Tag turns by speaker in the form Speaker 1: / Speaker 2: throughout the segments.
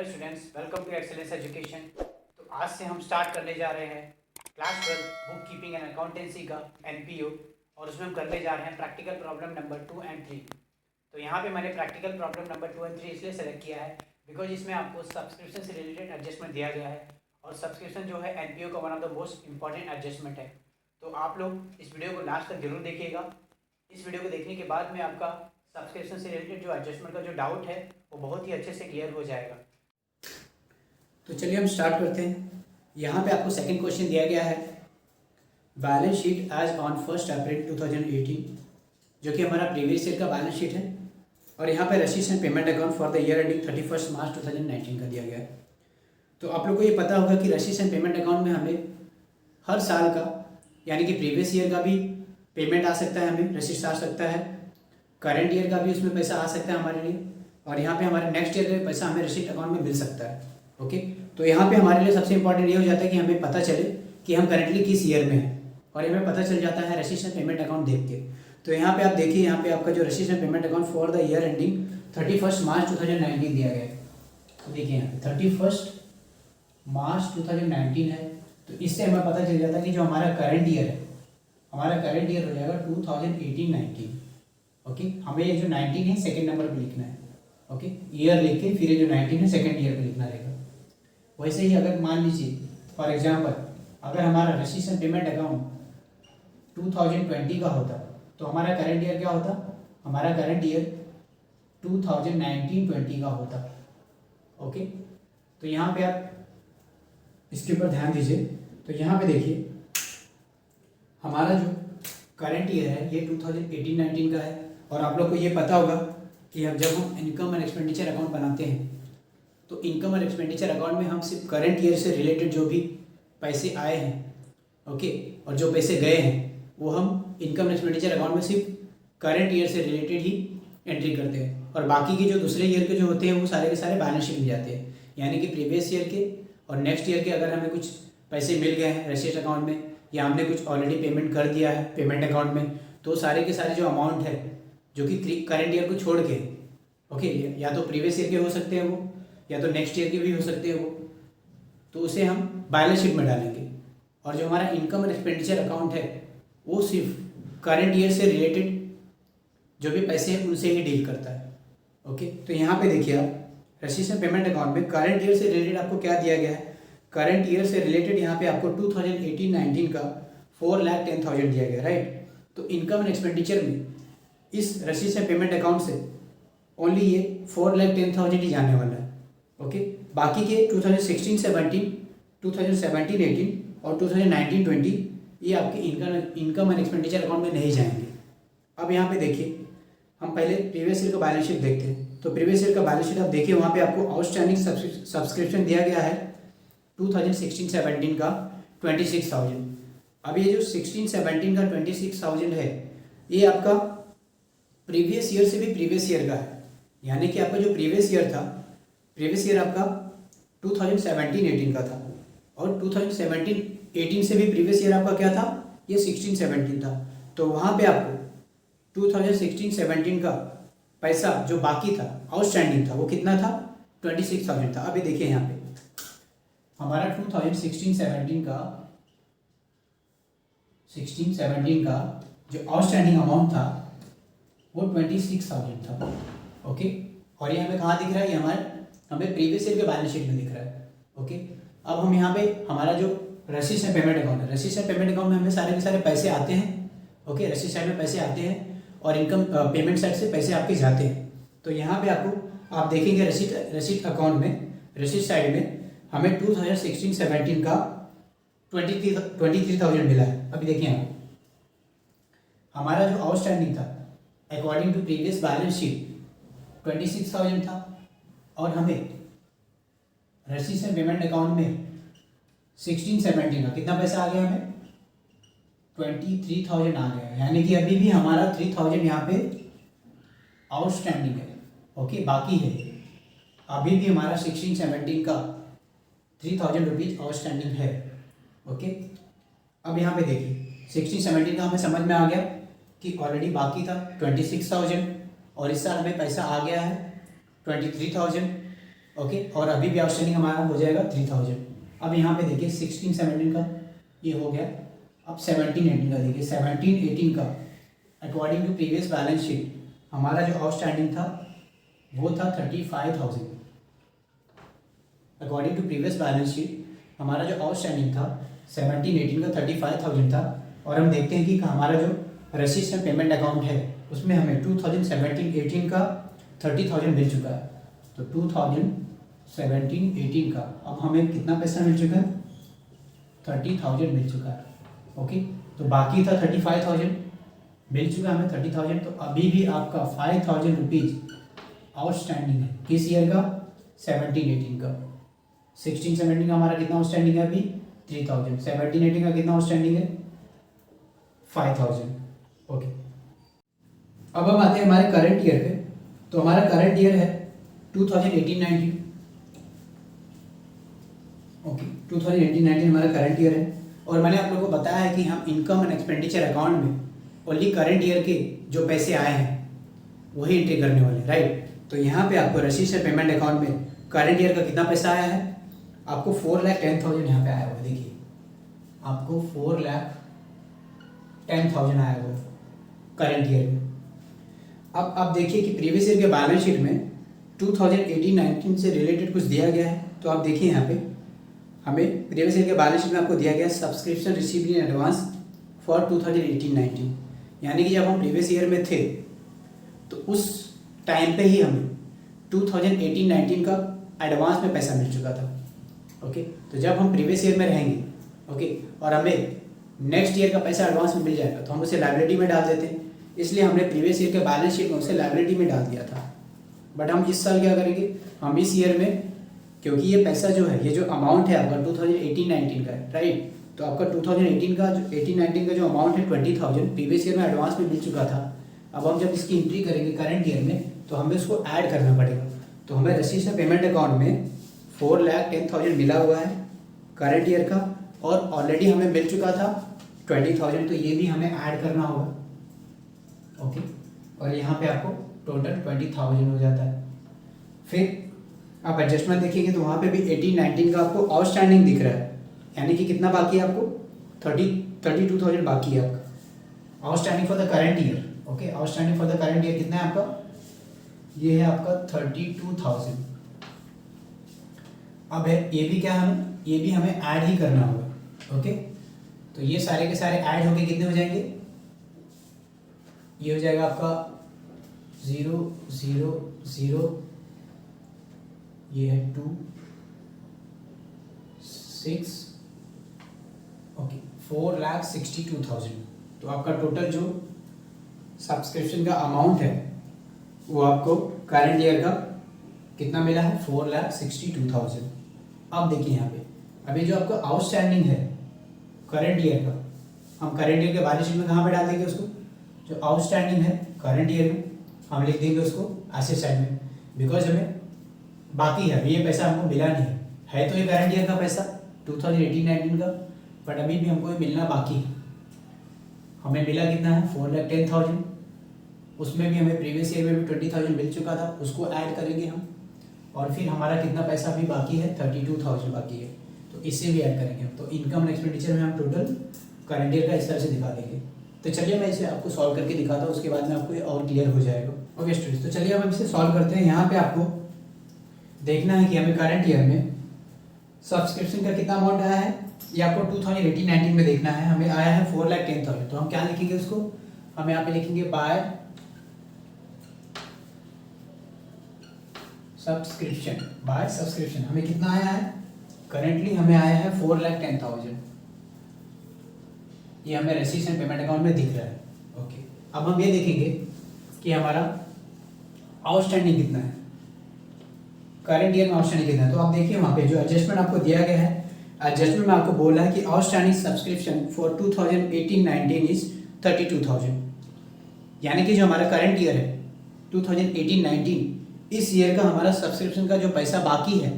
Speaker 1: Hello students, welcome to excellence education. तो आज से हम स्टार्ट करने जा रहे हैं class 12 book keeping and accountancy का एनपीओ, और उसमें हम करने जा रहे हैं प्रैक्टिकल प्रॉब्लम नंबर 2 एंड 3। तो यहाँ पे मैंने प्रैक्टिकल प्रॉब्लम नंबर 2 एंड 3 इसलिए सेलेक्ट किया है बिकॉज इसमें आपको सब्सक्रिप्शन से रिलेटेड एडजस्टमेंट दिया गया है, और सब्सक्रिप्शन जो है एनपीओ का one of the most important adjustment है। तो आप लोग इस वीडियो को लास्ट तक जरूर देखिएगा। इस वीडियो को देखने के बाद में आपका सब्सक्रिप्शन से रिलेटेड जो एडजस्टमेंट का जो डाउट है वो बहुत ही अच्छे से क्लियर हो जाएगा। तो चलिए हम स्टार्ट करते हैं। यहाँ पे आपको सेकंड क्वेश्चन दिया गया है, balance sheet as on 1 April 2018, जो कि हमारा प्रीवियस ईयर का बैलेंस शीट है, और यहाँ पे receipts and payment account for the year ending 31 March 2019 का दिया गया है। तो आप लोग को ये पता होगा कि रसीट्स एंड पेमेंट अकाउंट में हमें हर साल का यानी कि प्रीवियस ईयर का भी पेमेंट आ सकता है, हमें रसीट्स आ सकता है, करेंट ईयर का भी उसमें पैसा आ सकता है हमारे लिए, और यहाँ पे हमारे नेक्स्ट ईयर का पैसा हमें रसीट अकाउंट में मिल सकता है। ओके, तो यहाँ पे हमारे लिए सबसे इंपॉर्टेंट ये हो जाता है कि हमें पता चले कि हम करेंटली किस ईयर में हैं, और हमें पता चल जाता है रसीट्स एंड पेमेंट अकाउंट देख के। तो यहाँ पे आप देखिए, यहाँ पे आपका जो receipts and payment account for the year ending 31 March 2019 दिया गया है। तो देखिए यहाँ पे 31 मार्च 2019 है, तो इससे हमें पता चल जाता है कि जो हमारा करंट ईयर है, हमारा करंट ईयर हो जाएगा 2018-19। ओके, हमें ये जो 19 है सेकेंड नंबर पर लिखना है। ओके, ईयर लिख के फिर ये जो 19 है सेकेंड ईयर पर लिखना रहेगा। वैसे ही अगर मान लीजिए फॉर एग्जांपल अगर हमारा रसीट्स एंड पेमेंट अकाउंट 2020 का होता तो हमारा करंट ईयर क्या होता, हमारा करंट ईयर 2019-20 का होता। ओके, तो यहाँ पे आप इसके ऊपर ध्यान दीजिए। तो यहाँ पे देखिए हमारा जो करंट ईयर है ये 2018-19 का है, और आप लोग को ये पता होगा कि अब जब हम इनकम एंड एक्सपेंडिचर अकाउंट बनाते हैं तो इनकम और एक्सपेंडिचर अकाउंट में हम सिर्फ करंट ईयर से रिलेटेड जो भी पैसे आए हैं, ओके, और जो पैसे गए हैं वो हम इनकम एंड एक्सपेंडिचर अकाउंट में सिर्फ करंट ईयर से रिलेटेड ही एंट्री करते हैं, और बाकी के जो दूसरे ईयर के जो होते हैं वो सारे के सारे बैलेंस शीट में जाते हैं। यानी कि प्रीवियस ईयर के और नेक्स्ट ईयर के अगर हमें कुछ पैसे मिल गए हैं रसीट अकाउंट में, या हमने कुछ ऑलरेडी पेमेंट कर दिया है पेमेंट अकाउंट में, तो सारे के सारे जो अमाउंट है जो कि करंट ईयर को छोड़ के, ओके, या तो प्रीवियस ईयर के हो सकते हैं वो, या तो नेक्स्ट ईयर के भी हो सकते हैं वो, तो उसे हम बैलेंस शीट में डालेंगे। और जो हमारा इनकम और एक्सपेंडिचर अकाउंट है वो सिर्फ करंट ईयर से रिलेटेड जो भी पैसे हैं उनसे ही डील करता है। ओके, तो यहाँ पे देखिए आप रसीट्स एंड पेमेंट अकाउंट में करंट ईयर से रिलेटेड आपको क्या दिया गया है, करंट ईयर से रिलेटेड यहाँ पे आपको 2018-19 का 4,10,000 दिया गया, राइट। तो इनकम एंड एक्सपेंडिचर में इस रसीट्स एंड पेमेंट अकाउंट से ओनली ये 4,10,000 ही जाने वाला है। ओके, बाकी के 2016-17, 2017-18 और 2019-20 ये आपके इनकम एंड एक्सपेंडिचर अकाउंट में नहीं जाएंगे। अब यहाँ पे देखिए हम पहले प्रीवियस ईयर का बैलेंस शीट देखते हैं। तो प्रीवियस ईयर का बैलेंस शीट आप देखिए, वहाँ पे आपको आउटस्टैंडिंग सब्सक्रिप्शन दिया गया है 2016-17 का 26,000। अब ये जो 16-17 का 26,000 है ये आपका प्रीवियस ईयर से भी प्रीवियस ईयर का है, यानी कि आपका जो प्रीवियस ईयर था, प्रीवियस ईयर आपका 2017-18 का था, और 2017-18 से भी प्रीवियस ईयर आपका क्या था, ये 16-17 था। तो वहाँ पे आपको 2016-17 का पैसा जो बाकी था, आउटस्टैंडिंग था, वो कितना था, 26,000 था। अभी देखिए यहाँ पे हमारा 2016-17 का जो आउटस्टैंडिंग अमाउंट था वो 26,000 था। ओके, और ये हमें कहाँ दिख रहा है, ये हमें प्रीवियस ईयर के बैलेंस शीट में दिख रहा है। ओके, अब हम यहाँ पे हमारा जो रसीट्स एंड पेमेंट अकाउंट है, रसीट्स एंड पेमेंट अकाउंट में हमें सारे के सारे पैसे आते हैं। ओके, रसीद साइड में पैसे आते हैं और इनकम पेमेंट साइड से पैसे आपके जाते हैं। तो यहाँ पे आपको आप देखेंगे रसीद अकाउंट में, रसीद साइड में हमें 2016-17 का 23,000 मिला है। अभी देखिए यहाँ हमारा जो आउटस्टैंडिंग था according to previous balance sheet 26,000 था, और हमें रसीद एंड पेमेंट अकाउंट में 16-17 का कितना पैसा आ गया, हमें 23,000 आ गया है। यानी कि अभी भी हमारा 3,000 यहाँ पे आउटस्टैंडिंग है। ओके, बाकी है, अभी भी हमारा 16-17 का 3,000 रुपीज आउटस्टैंडिंग है। ओके, अब यहाँ पे देखिए 16-17 का हमें समझ में आ गया कि ऑलरेडी बाकी था 26,000, और इस साल हमें पैसा आ गया है 23,000। ओके, और अभी भी आउटस्टैंडिंग हमारा हो जाएगा 3000। अब यहाँ पे देखिए 16-17 का ये हो गया। अब 17-18 का देखिए, 17-18 का according to previous balance sheet हमारा जो आउटस्टैंडिंग था वो था 35,000। According to previous balance sheet हमारा जो आउटस्टैंडिंग था 17-18 का 35,000 था। और हम देखते हैं कि हमारा जो रसीद एंड पेमेंट अकाउंट है उसमें हमें 2017-18 का 30,000 मिल चुका है। तो 2017-18 का अब हमें कितना पैसा मिल चुका है? 30,000 मिल चुका है। ओके, तो बाकी था 35,000, मिल चुका हमें 30,000। तो अभी भी आपका 5,000 रुपीज़ आउटस्टैंडिंग है। किस ईयर का? 17-18 का। 16-17 का हमारा कितना आउटस्टैंडिंग है अभी? 3,000। 17-18 का कितना आउटस्टैंडिंग है? 5,000। ओके, अब हम आते हैं हमारे करंट ईयर पे। तो हमारा करंट ईयर है 2018-19। ओके, 2018-19 हमारा करंट ईयर है। और मैंने आप लोगों को बताया है कि हम इनकम एंड एक्सपेंडिचर अकाउंट में ओनली करंट ईयर के जो पैसे आए हैं वही एंट्री करने वाले, राइट। तो यहाँ पे आपको रसीद से पेमेंट अकाउंट में करंट ईयर का कितना पैसा आया है? आपको 4,10,000 यहाँ पे आया हुआ है। देखिए, आपको 4,10,000 आया हुआ है करंट ईयर में। अब आप देखिए कि प्रीवियस ईयर के बैलेंस शीट में 2018-19 से रिलेटेड कुछ दिया गया है। तो आप देखिए यहाँ पे हमें प्रीवियस ईयर के बैलेंस शीट में आपको दिया गया है subscription received in advance for 2018-19। यानी कि जब हम प्रीवियस ईयर में थे तो उस टाइम पे ही हमें 2018-19 का एडवांस में पैसा मिल चुका था। ओके, तो जब हम प्रीवियस ईयर में रहेंगे, ओके, और हमें नेक्स्ट ईयर का पैसा एडवांस में मिल जाएगा तो हम उसे लायबिलिटी में डाल देते हैं। इसलिए हमने प्रीवियस ईयर के बैलेंस शीट में उसे लायबिलिटी में डाल दिया था। बट हम इस साल क्या करेंगे? हम इस ईयर में, क्योंकि ये पैसा जो है, ये जो अमाउंट है आपका 2018-19 का है, राइट। तो आपका 2018 का जो 18-19 का जो अमाउंट है 20,000 प्रीवियस ईयर में एडवांस में मिल चुका था। अब हम जब इसकी एंट्री करेंगे करंट ईयर में तो हमें उसको ऐड करना पड़ेगा। तो हमें रसीद से पेमेंट अकाउंट में 4,10,000 मिला हुआ है करंट ईयर का, और ऑलरेडी हमें मिल चुका था 20,000। तो ये भी हमें ऐड करना होगा। ओके, और यहाँ पे आपको टोटल 20,000 हो जाता है। फिर आप एडजस्टमेंट देखेंगे तो वहाँ पे भी 18-19 का आपको आउटस्टैंडिंग दिख रहा है। यानी कि कितना बाकी है आपको? 32,000 बाकी है आपका outstanding for the current year. Okay, outstanding for the current year कितना है आपका? ये है आपका 32,000। अब है ये भी क्या है, ये भी हमें ऐड ही करना होगा। ओके, तो ये सारे के सारे ऐड होके कितने हो जाएंगे? ये हो जाएगा आपका 0, 0, 0, ये है 2, 6, ओके, 4,62,000। तो आपका टोटल जो सब्सक्रिप्शन का अमाउंट है वो आपको करंट ईयर का कितना मिला है? 4,62,000। अब देखिए यहाँ पे अभी जो आपका आउटस्टैंडिंग है करंट ईयर का, हम करंट ईयर के बैलेंस शीट में कहाँ पे डाल देंगे उसको? जो आउटस्टैंडिंग है करंट ईयर में हम लिख देंगे उसको एसेट साइड में, बिकॉज हमें बाकी है, ये पैसा हमको मिला नहीं है। तो ये करंट ईयर का पैसा 2018-19 का, बट अभी भी हमको ये मिलना बाकी है। हमें मिला कितना है? 4,10,000। उसमें भी हमें प्रीवियस ईयर में भी 20,000 मिल चुका था, उसको ऐड करेंगे हम। और फिर हमारा कितना पैसा अभी बाकी है? 32,000 बाकी है, तो इससे भी ऐड करेंगे हम। तो इनकम एंड एक्सपेंडिचर में हम टोटल करंट ईयर का इस तरह से दिखा देंगे। तो चलिए मैं इसे आपको सॉल्व करके दिखाता हूँ, उसके बाद में आपको ये और क्लियर हो जाएगा। ओके स्टूडेंट्स, तो चलिए हम इसे सॉल्व करते हैं। यहाँ पे आपको देखना है कि हमें करंट ईयर में सब्सक्रिप्शन का कितना अमाउंट आया है। ये आपको 2018-19 में देखना है। हमें आया है 4,10,000। तो हम क्या लिखेंगे उसको? हम यहाँ पे लिखेंगे बाय सब्सक्रिप्शन। बाय सब्सक्रिप्शन हमें कितना आया है? करेंटली हमें आया है 4,10,000। ये हमें रसीद एंड पेमेंट अकाउंट में दिख रहा है। ओके, अब हम ये देखेंगे कि हमारा आउटस्टैंडिंग कितना है, करंट ईयर में आउटस्टैंडिंग कितना है। तो आप देखिए वहाँ पे जो एडजस्टमेंट आपको दिया गया है, एडजस्टमेंट में आपको बोला है कि आउटस्टैंडिंग सब्सक्रिप्शन फॉर 2018-19 इज 32,000। यानी कि जो हमारा करंट ईयर है 2018-19, इस ईयर का हमारा सब्सक्रिप्शन का जो पैसा बाकी है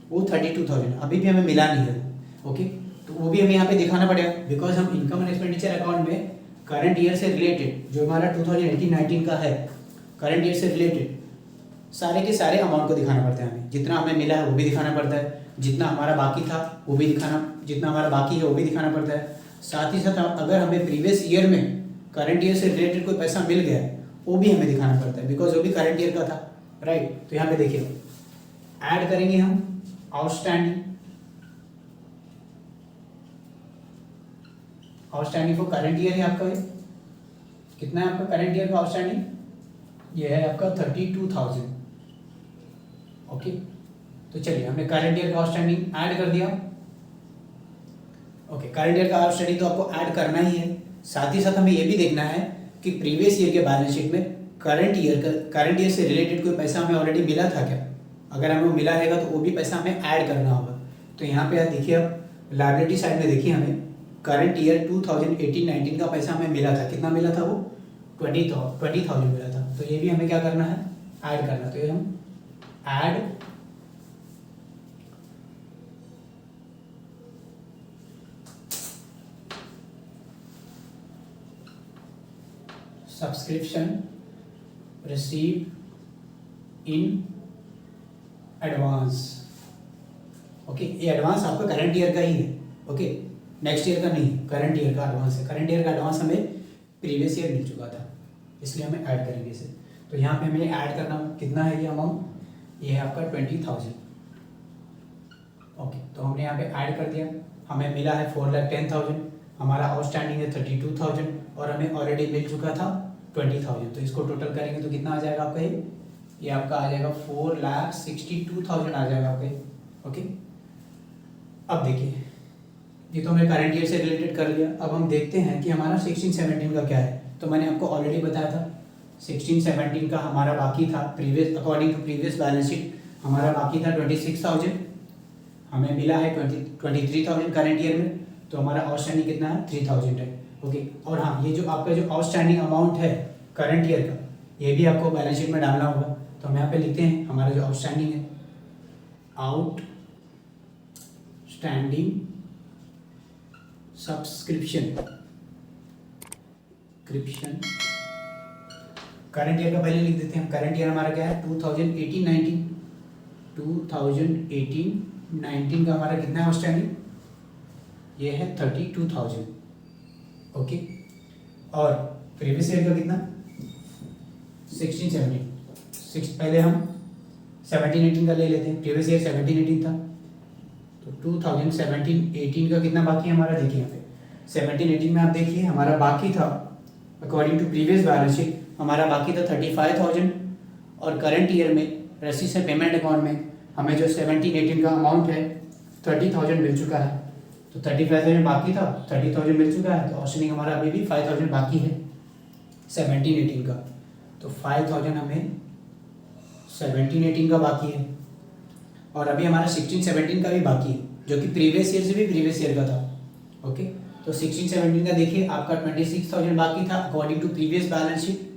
Speaker 1: वो 32,000 अभी भी हमें मिला नहीं है। ओके, तो वो भी हमें यहाँ पे दिखाना पड़ेगा, बिकॉज हम इनकम एंड एक्सपेंडिचर अकाउंट में करंट ईयर से रिलेटेड जो हमारा 2018-19 का है, करंट ईयर से रिलेटेड सारे के सारे अमाउंट को दिखाना पड़ता है हमें। जितना हमें मिला है वो भी दिखाना पड़ता है, जितना हमारा बाकी था वो भी दिखाना, जितना हमारा बाकी है वो भी दिखाना पड़ता है। साथ ही साथ अगर हमें प्रीवियस ईयर में करंट ईयर से रिलेटेड कोई पैसा मिल गया है वो भी हमें दिखाना पड़ता है, बिकॉज वो भी करंट ईयर का था, राइट। तो यहाँ पे देखिए ऐड करेंगे हम आउटस्टैंडिंग फॉर करंट ईयर है आपका, ये कितना है आपका करंट ईयर का आउटस्टैंडिंग, ये है आपका 32,000। ओके, तो चलिए हमने करंट ईयर का आउटस्टैंडिंग ऐड कर दिया। ओके, करंट ईयर का आउटस्टैंडिंग तो आपको ऐड करना ही है। साथ ही साथ हमें ये भी देखना है कि प्रीवियस ईयर के बैलेंस शीट में करंट ईयर से रिलेटेड कोई पैसा हमें ऑलरेडी मिला था क्या। अगर हमें मिला रहेगा तो वो भी पैसा हमें ऐड करना होगा। तो यहाँ पे देखिए, अब लायबिलिटी साइड में देखिए, हमें करंट ईयर 2018-19 का पैसा हमें मिला था। कितना मिला था वो 20,000 मिला था। तो ये भी हमें क्या करना है, ऐड करना। तो ये हम add subscription receive in advance. Okay, ये एडवांस आपका करंट ईयर का ही है। ओके, नेक्स्ट ईयर का नहीं, करंट ईयर का एडवांस है। करंट ईयर का एडवांस हमें प्रीवियस ईयर मिल चुका था, इसलिए हमें ऐड करेंगे इसे। तो यहाँ पे हमें ऐड करना, कितना है ये अमाउंट, ये है आपका 20,000। ओके, तो हमने यहाँ पे ऐड कर दिया। हमें मिला है 4,10,000, हमारा आउटस्टैंडिंग है 32,000 और हमें ऑलरेडी मिल चुका था 20,000। तो इसको टोटल करेंगे तो कितना आ जाएगा आपका, ये आपका आ जाएगा 4,62,000 आ जाएगा आपके। ओके, अब देखिए, ये तो हमने करंट ईयर से रिलेटेड कर लिया। अब हम देखते हैं कि हमारा 16-17 का क्या है। तो मैंने आपको ऑलरेडी बताया था 16-17 का हमारा बाकी था, previous according to previous balance sheet हमारा बाकी था 26,000, हमें मिला है 23,000 करंट ईयर में। तो हमारा आउटस्टैंडिंग कितना है, 3,000 है। ओके, और हाँ, ये जो आपका जो आउटस्टैंडिंग अमाउंट है करंट ईयर का, ये भी आपको बैलेंस शीट में डालना होगा। तो हम यहाँ पे लिखते हैं हमारा जो आउटस्टैंडिंग है, आउटस्टैंडिंग सब्सक्रिप्शन करंट ईयर का पहले लिख देते हैं हम। करंट ईयर हमारा क्या है, 2018-19 का हमारा कितना है आउटस्टैंडिंग, ये है 32,000। ओके, और प्रीवियस ईयर का कितना, 16-17, पहले हम 17-18 का ले लेते हैं। प्रीवियस ईयर 17-18 था, तो 2017-18 का कितना बाकी है हमारा, देखिए यहाँ पे 17-18 में आप देखिए हमारा बाकी था according to previous balance sheet हमारा बाकी था 35,000। और करंट ईयर में रसीद से पेमेंट अकाउंट में हमें जो 17-18 का अमाउंट है 30,000 मिल चुका है। तो 35,000 बाकी था, 30,000 मिल चुका है। तो आउटस्टैंडिंग हमारा अभी भी 5,000 बाकी है 17-18 का। तो 5,000 हमें 17-18 का बाकी है, और अभी हमारा 16-17 का भी बाकी है, जो कि प्रीवियस ईयर से भी प्रीवियस ईयर का था। ओके, तो 16-17 का देखिए आपका 26,000 बाकी था according to previous balance sheet.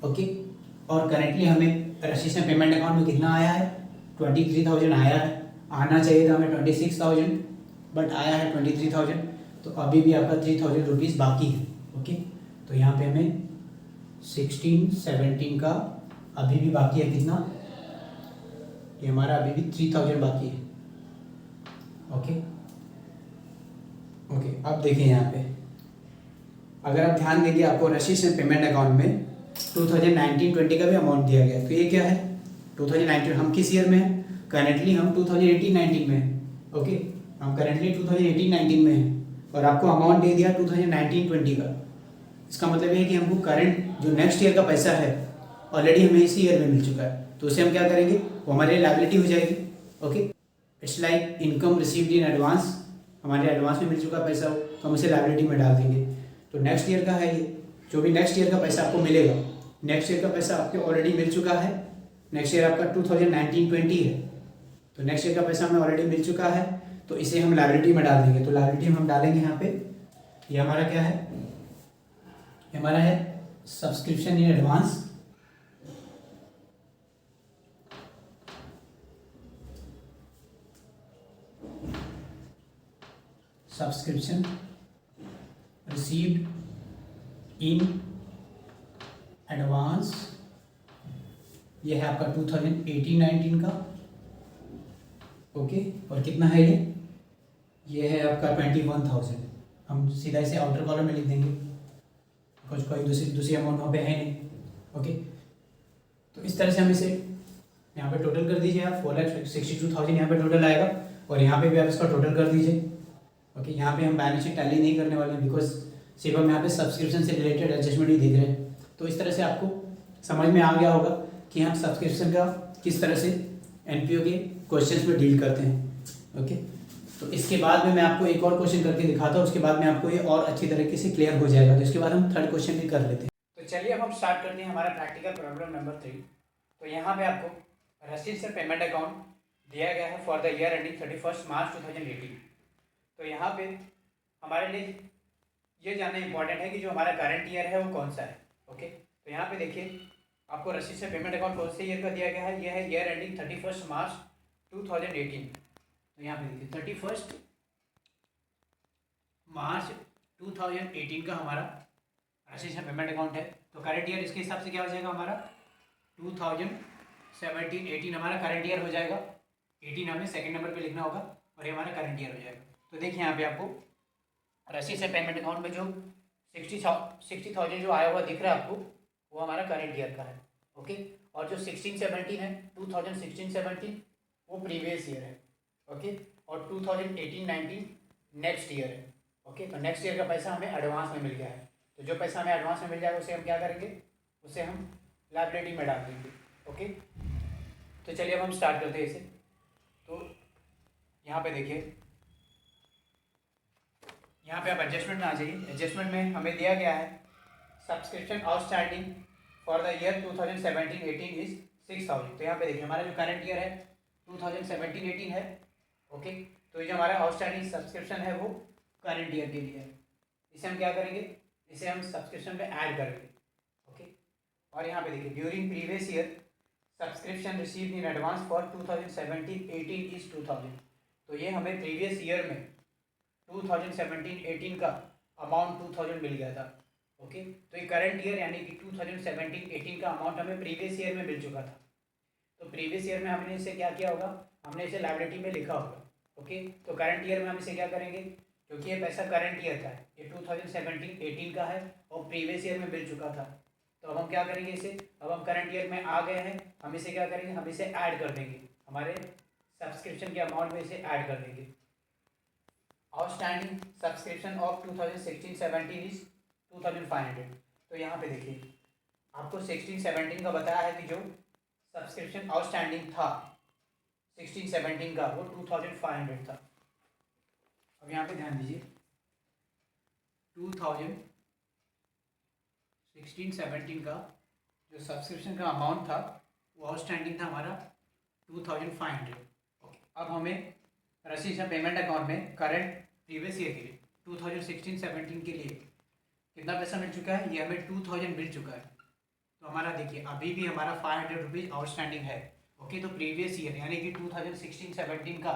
Speaker 1: Okay, और करेंटली हमें रसीद से पेमेंट अकाउंट में कितना आया है, 23,000 आया है। आना चाहिए था हमें 26,000, बट आया है 23,000। तो अभी भी आपका 3,000 रुपीज़ बाकी है। ओके, तो यहाँ पे हमें 16-17 का अभी भी बाकी है, कितना, ये हमारा अभी भी 3,000 बाकी है। ओके ओके, अब देखिए यहाँ पे अगर आप ध्यान देंगे आपको रसीद से पेमेंट अकाउंट में 2019-20 का भी अमाउंट दिया गया है। तो ये क्या है, 2019, हम किस ईयर में हैं, करेंटली हम 2018-19 में हैं। ओके, हम करेंटली 2018-19 में हैं, और आपको अमाउंट दे दिया 2019-20 का। इसका मतलब है कि हमको करंट जो नेक्स्ट ईयर का पैसा है ऑलरेडी हमें इसी ईयर में मिल चुका है। तो उसे हम क्या करेंगे, वो हमारे लायबिलिटी हो जाएगी। Okay, it's like income received in advance, हमारे एडवांस में मिल चुका पैसा हो तो हम उसे लायबिलिटी में डाल देंगे। तो नेक्स्ट ईयर का है ये, जो भी नेक्स्ट ईयर का पैसा आपको मिलेगा, नेक्स्ट ईयर का पैसा आपके ऑलरेडी मिल चुका है। नेक्स्ट ईयर आपका 2019-20 है, तो नेक्स्ट ईयर का पैसा हमें ऑलरेडी मिल चुका है, तो इसे हम लायबिलिटी में डाल देंगे। तो लायबिलिटी में हम डालेंगे यहाँ पे, ये हमारा क्या है, ये हमारा है subscription in advance. Subscription received in advance ये है आपका 2018-19 का, ओके। और कितना है ये है आपका 21,000। हम सीधा इसे आउटर कॉलम में लिख देंगे, कुछ कोई दूसरी अमाउंट वहाँ पे है नहीं, ओके। तो इस तरह से हम इसे यहाँ पे टोटल कर दीजिए आप, 4,62,000 यहाँ पे टोटल आएगा, और यहाँ पे भी आप इसका टोटल कर दीजिए, ओके। यहाँ पे हम बैलेंस शीट टैली नहीं करने वाले हैं, बिकॉज सिर्फ हम यहाँ पे सब्सक्रिप्शन से रिलेटेड एडजस्टमेंट ही देख रहे हैं। तो इस तरह से आपको समझ में आ गया होगा कि हम सब्सक्रिप्शन का किस तरह से एनपीओ के क्वेश्चंस में डील करते हैं, ओके। तो इसके बाद में मैं आपको एक और क्वेश्चन करके दिखाता हूँ, उसके बाद में आपको ये और अच्छी तरीके से क्लियर हो जाएगा। तो इसके बाद हम थर्ड क्वेश्चन भी कर लेते हैं। तो चलिए अब हम स्टार्ट करते हैं हमारा प्रैक्टिकल प्रॉब्लम नंबर 3। तो यहाँ पे आपको रसीद से पेमेंट अकाउंट दिया गया है फॉर द ईयर एंडिंग 31 मार्च 2018। तो यहाँ पे हमारे लिए ये जानना इंपॉर्टेंट है कि जो हमारा करंट ईयर है वो कौन सा है, ओके। तो यहाँ पे देखिए आपको रसीद से पेमेंट अकाउंट कौन से ईयर का दिया गया है, यह है ईयर एंडिंग 31 मार्च 2018। तो यहाँ पे देखिए 31 मार्च 2018 का हमारा रसीद से पेमेंट अकाउंट है। तो करंट ईयर इसके हिसाब से क्या हो जाएगा हमारा 2017-18 हमारा करंट ईयर हो जाएगा। 18 हमें सेकंड नंबर पे लिखना होगा और ये हमारा करंट ईयर हो जाएगा। तो देखिए यहाँ पे आपको रसीद से पेमेंट अकाउंट में जो 60,000 जो आया हुआ दिख रहा है आपको, वो हमारा करंट ईयर का है, ओके। और जो 16-17 है 2016-17 वो प्रीवियस ईयर है, ओके। और 2018-19 नेक्स्ट ईयर है, ओके। तो नेक्स्ट ईयर का पैसा हमें एडवांस में मिल गया है। तो जो पैसा हमें एडवांस में मिल जाएगा उसे हम क्या करेंगे, उसे हम लायबिलिटी में डाल देंगे, ओके। तो चलिए अब हम स्टार्ट करते हैं इसे। तो यहाँ पे देखिए, यहाँ पे आप एडजस्टमेंट में आ जाइए। एडजस्टमेंट में हमें दिया गया है subscription outstanding for the year 2017-18 is 6,000। तो यहाँ पे देखिए हमारा जो करंट ईयर है 2017-18 है, ओके। तो ये जो हमारा आउटस्टैंडिंग सब्सक्रिप्शन है वो करंट ईयर के लिए है। इसे हम क्या करेंगे, इसे हम सब्सक्रिप्शन पे ऐड करेंगे, ओके। और यहाँ पे देखिए during previous year subscription received in advance for 2017-18 is 2,000। तो ये हमें प्रीवियस ईयर में 2017-18 का अमाउंट 2,000 मिल गया था, ओके। तो ये करंट ईयर यानी कि 2017-18 का अमाउंट हमें प्रीवियस ईयर में मिल चुका था। तो प्रीवियस ईयर में हमने इसे क्या किया होगा, हमने इसे लायबिलिटी में लिखा होगा, ओके। तो करंट ईयर में हम इसे क्या करेंगे, क्योंकि ये पैसा करंट ईयर का है, ये 2017-18 का है और प्रीवियस ईयर में मिल चुका था। तो अब हम क्या करेंगे इसे, अब हम करंट ईयर में आ गए हैं, हम इसे क्या करेंगे, हम इसे ऐड कर देंगे, हमारे सब्सक्रिप्शन के अमाउंट में इसे ऐड कर देंगे। Outstanding subscription of 2016-17 is 2,500। तो यहाँ पे देखिए आपको 16-17 का बताया है कि जो सब्सक्रिप्शन आउटस्टैंडिंग था 16-17 का वो 2,500 था। अब यहाँ पे ध्यान दीजिए 2016-17 का जो सब्सक्रिप्शन का अमाउंट था वो आउटस्टैंडिंग था हमारा 2,500, ओके। अब हमें रसीद से पेमेंट अकाउंट में करंट प्रीवियस ईयर के लिए 2016-17 के लिए कितना पैसा मिल चुका है, ये हमें 2,000 मिल चुका है। तो हमारा देखिए अभी भी हमारा 500 रुपीज़ आउटस्टैंडिंग है, ओके। तो प्रीवियस ईयर यानी कि 2016-17 का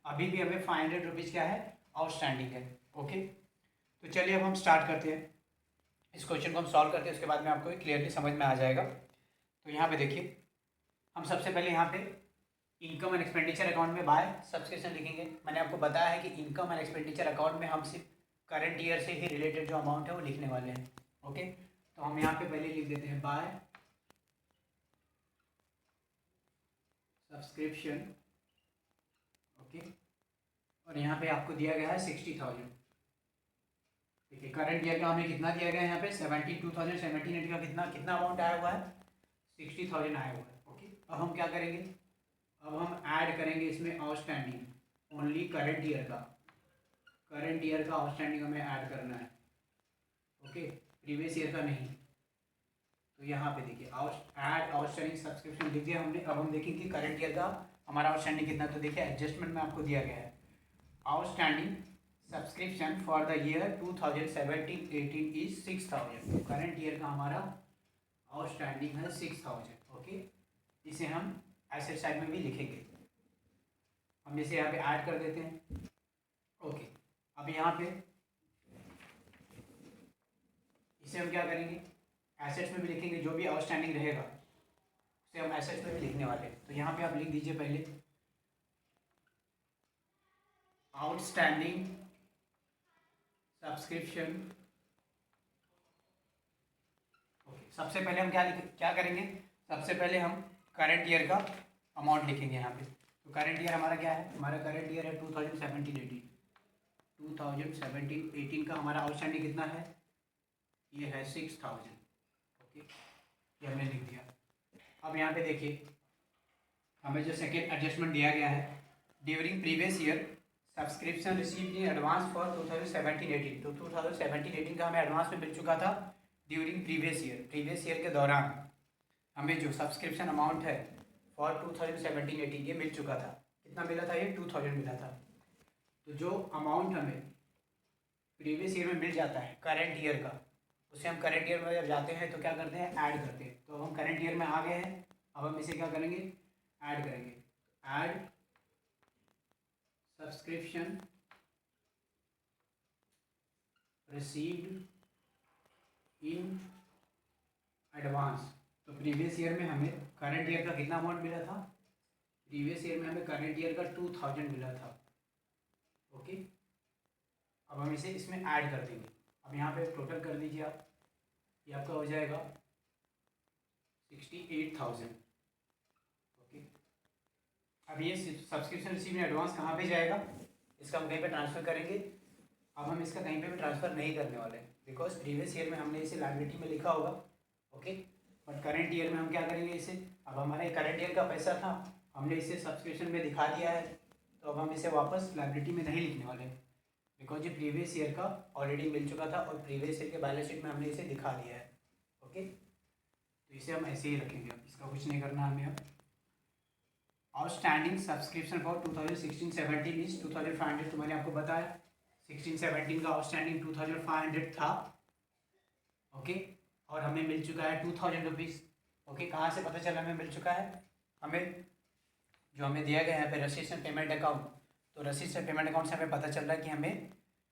Speaker 1: अभी भी हमें 500 रुपीज़ क्या है, आउटस्टैंडिंग है, ओके। तो चलिए अब हम स्टार्ट करते हैं, इस क्वेश्चन को हम सॉल्व करते हैं, उसके बाद में आपको क्लियरली समझ में आ जाएगा। तो यहाँ पे देखिए हम सबसे पहले यहाँ पे इनकम एंड एक्सपेंडिचर अकाउंट में बाय सब्सक्रिप्शन लिखेंगे। मैंने आपको बताया है कि इनकम एंड एक्सपेंडिचर अकाउंट में हम सिर्फ करंट ईयर से ही रिलेटेड जो अमाउंट है वो लिखने वाले हैं, ओके। तो हम यहाँ पे पहले लिख देते हैं बाय सब्सक्रिप्शन, ओके। और यहाँ पे आपको दिया गया है 60,000। देखिए करंट ईयर का हमें कितना दिया गया है, यहाँ पे 2017-18 का कितना अमाउंट आया हुआ है, 60,000 आया हुआ है, ओके। अब हम क्या करेंगे, अब हम ऐड करेंगे इसमें आउटस्टैंडिंग, ओनली करंट ईयर का आउटस्टैंडिंग हमें ऐड करना है, ओके, प्रीवियस ईयर का नहीं। तो यहाँ पे देखिए ऐड आउटस्टैंडिंग सब्सक्रिप्शन लिख दिया हमने। अब हम देखेंगे कि करंट ईयर का हमारा आउटस्टैंडिंग कितना। तो देखिए एडजस्टमेंट में आपको दिया गया है outstanding subscription for the year 2017-18 is 6,000। तो करंट ईयर का हमारा आउटस्टैंडिंग है 6,000, ओके। इसे हम एसेट साइड में भी लिखेंगे, हम इसे यहाँ पे ऐड कर देते हैं, ओके। अब यहाँ पे इसे हम क्या करेंगे, एसेट्स में भी लिखेंगे, जो भी आउटस्टैंडिंग रहेगा उसे हम एसेट्स में भी लिखने वाले हैं। तो यहाँ पे आप लिख दीजिए पहले आउटस्टैंडिंग सब्सक्रिप्शन। ओके, सबसे पहले हम क्या करेंगे, सबसे पहले हम करंट ईयर का अमाउंट लिखेंगे यहाँ पे। तो करंट ईयर हमारा क्या है, हमारा करंट ईयर है 2017-18 का हमारा आउटस्टैंडिंग कितना है, ये है 6000। ओके, ये हमने लिख दिया। अब यहाँ पे देखिए हमें जो सेकेंड एडजस्टमेंट दिया गया है, during previous year subscription received in advance for 2017-18। तो 2017-18 का हमें एडवांस में मिल चुका था ड्यूरिंग प्रीवियस ईयर के दौरान हमें जो सब्सक्रिप्शन अमाउंट है फॉर 2017-18 ये मिल चुका था। कितना मिला था, ये 2000 मिला था। तो जो अमाउंट हमें प्रीवियस ईयर में मिल जाता है करंट ईयर का, उसे हम करंट ईयर में जब जाते हैं तो क्या करते हैं, ऐड करते हैं। तो अब हम करंट ईयर में आ गए हैं, अब हम इसे क्या करेंगे, ऐड करेंगे। Add subscription received in advance. तो प्रीवियस ईयर में हमें करंट ईयर का कितना अमाउंट मिला था, प्रीवियस ईयर में हमें करंट ईयर का 2000 मिला था। ओके, अब हम इसे इसमें ऐड कर देंगे। अब यहाँ पे टोटल कर दीजिए आप, ये आपका हो जाएगा 68,000। ओके, अब ये सब्सक्रिप्शन रिसीव इन एडवांस कहाँ पे जाएगा, इसका हम कहीं पे ट्रांसफ़र करेंगे। अब हम इसका कहीं पे भी ट्रांसफ़र नहीं करने वाले हैं, बिकॉज प्रीवियस ईयर में हमने इसे लायबिलिटी में लिखा होगा। ओके, बट करंट ईयर में हम क्या करेंगे इसे, अब हमारा करंट ईयर का पैसा था, हमने इसे सब्सक्रिप्शन में दिखा दिया है, तो अब हम इसे वापस लायबिलिटी में नहीं लिखने वाले हैं, बिकॉज ये प्रीवियस ईयर का ऑलरेडी मिल चुका था और प्रीवियस ईयर के बैलेंस शीट में हमने इसे दिखा दिया है। ओके, तो इसे हम ऐसे ही रखेंगे, अब इसका कुछ नहीं करना हमें। अब आउटस्टैंडिंग सब्सक्रिप्शन फॉर 2016-17 इज 2500। तो मैंने आपको बताया 16-17 का आउटस्टैंडिंग 2500 था। ओके, और हमें मिल चुका है 2000 रुपीज़। ओके, कहाँ से पता चला हमें मिल चुका है, हमें जो हमें दिया गया है पे रसीद से पेमेंट अकाउंट, तो रसीद से पेमेंट अकाउंट से हमें पता चल रहा है कि हमें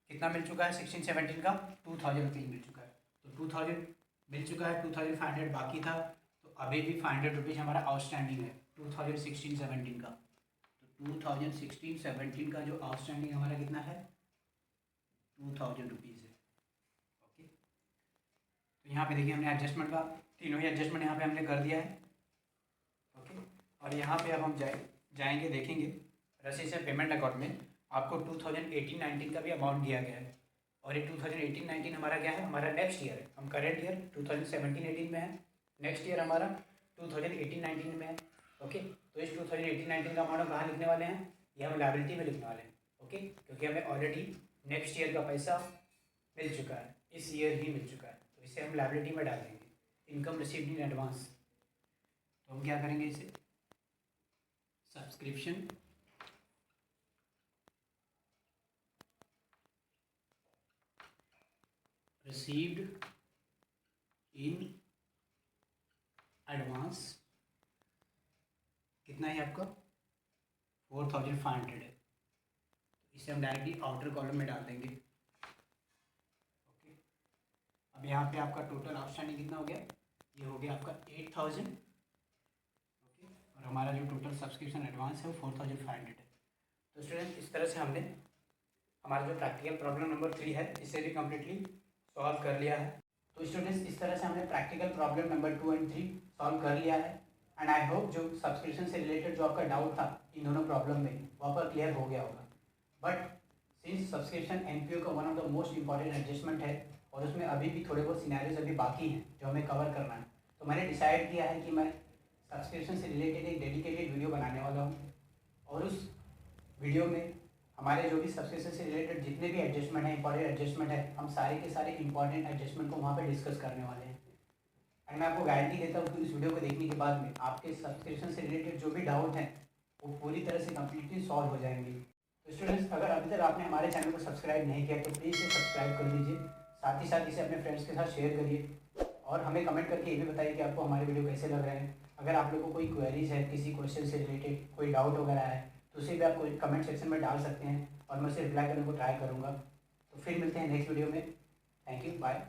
Speaker 1: कितना मिल चुका है, 16-17 का 2000 रुपीज़ मिल चुका है। तो 2000 मिल चुका है, 2500 बाकी था, तो अभी भी 500 रुपीज़ हमारा आउटस्टैंडिंग है 2016-17 का। तो 2016-17 का जो आउटस्टैंडिंग हमारा कितना है, 2000 रुपीज़ है। ओके, तो यहाँ पे देखिए हमने एडजस्टमेंट का तीनों ही एडजस्टमेंट यहाँ पे हमने कर दिया है। ओके, और यहाँ पे अब हम जाएंगे देखेंगे रसीद से पेमेंट अकाउंट में आपको 2018-19 का भी अमाउंट दिया गया है, और ये 2018-19 हमारा क्या है, हमारा नेक्स्ट ईयर है। हम करेंट ईयर 2017-18 में है, नेक्स्ट ईयर हमारा 2018-19 में है। ओके, तो इस 2018-19 का अमाउंट कहाँ लिखने वाले हैं, ये हम लायबिलिटी में लिखने वाले हैं। ओके, क्योंकि हमें ऑलरेडी नेक्स्ट ईयर का पैसा मिल चुका है, इस ईयर ही मिल चुका है, तो इसे हम लायबिलिटी में डाल देंगे, इनकम रिसीव्ड इन एडवांस। तो हम क्या करेंगे, इसे सब्सक्रिप्शन रिसीव्ड इन एडवांस कितना है आपका, 4500 है, तो इसे हम डायरेक्टली आउटर कॉलम में डाल देंगे। ओके, अब यहाँ पे आपका टोटल आउटस्टैंडिंग कितना हो गया, ये हो गया आपका 8000। ओके, और हमारा जो टोटल सब्सक्रिप्शन एडवांस है वो 4500 है। तो स्टूडेंट इस तरह से हमने हमारा जो प्रैक्टिकल प्रॉब्लम नंबर 3 है इसे भी कम्प्लीटली सॉल्व कर लिया है। तो स्टूडेंट्स इस तरह से हमने प्रैक्टिकल प्रॉब्लम नंबर 2 और 3 सॉल्व कर लिया है, एंड आई होप जो सब्सक्रिप्शन से रिलेटेड जो आपका डाउट था इन दोनों प्रॉब्लम में वहाँ पर क्लियर हो गया होगा। बट सिंस सब्सक्रिप्शन एनपीओ का one of the most important adjustment है और उसमें अभी भी थोड़े बहुत सिनेरियोज अभी बाकी हैं जो हमें कवर करना है, तो मैंने डिसाइड किया है कि मैं सब्सक्रिप्शन से रिलेटेड एक डेडिकेटेड वीडियो बनाने वाला हूँ, और उस वीडियो में हमारे जो भी सब्सक्रिप्शन से रिलेटेड जितने भी एडजस्टमेंट है, इंपॉर्टेंट एडजस्टमेंट है, हम सारे के सारे इंपॉर्टेंट एडजस्टमेंट को वहाँ पे डिस्कस करने वाले हैं। एंड मैं आपको गारंटी देता हूँ कि इस वीडियो को देखने के बाद में आपके सब्सक्रिप्शन से रिलेटेड जो भी डाउट हैं वो पूरी तरह से कम्प्लीटली सॉल्व हो जाएंगे। तो स्टूडेंट्स अगर अभी तक आपने हमारे चैनल को सब्सक्राइब नहीं किया तो प्लीज़ इसे सब्सक्राइब कर लीजिए, साथ ही साथ इसे अपने फ्रेंड्स के साथ शेयर करिए, और हमें कमेंट करके ये भी बताइए कि आपको हमारे वीडियो कैसे लग रहे हैं। अगर आप लोगों को कोई क्वेरीज है, किसी क्वेश्चन से रिलेटेड कोई डाउट वगैरह है, तो उसे भी आप कोई कमेंट सेक्शन में डाल सकते हैं और मैं उसे रिप्लाई करने को ट्राई करूँगा। तो फिर मिलते हैं नेक्स्ट वीडियो में। Thank you, bye.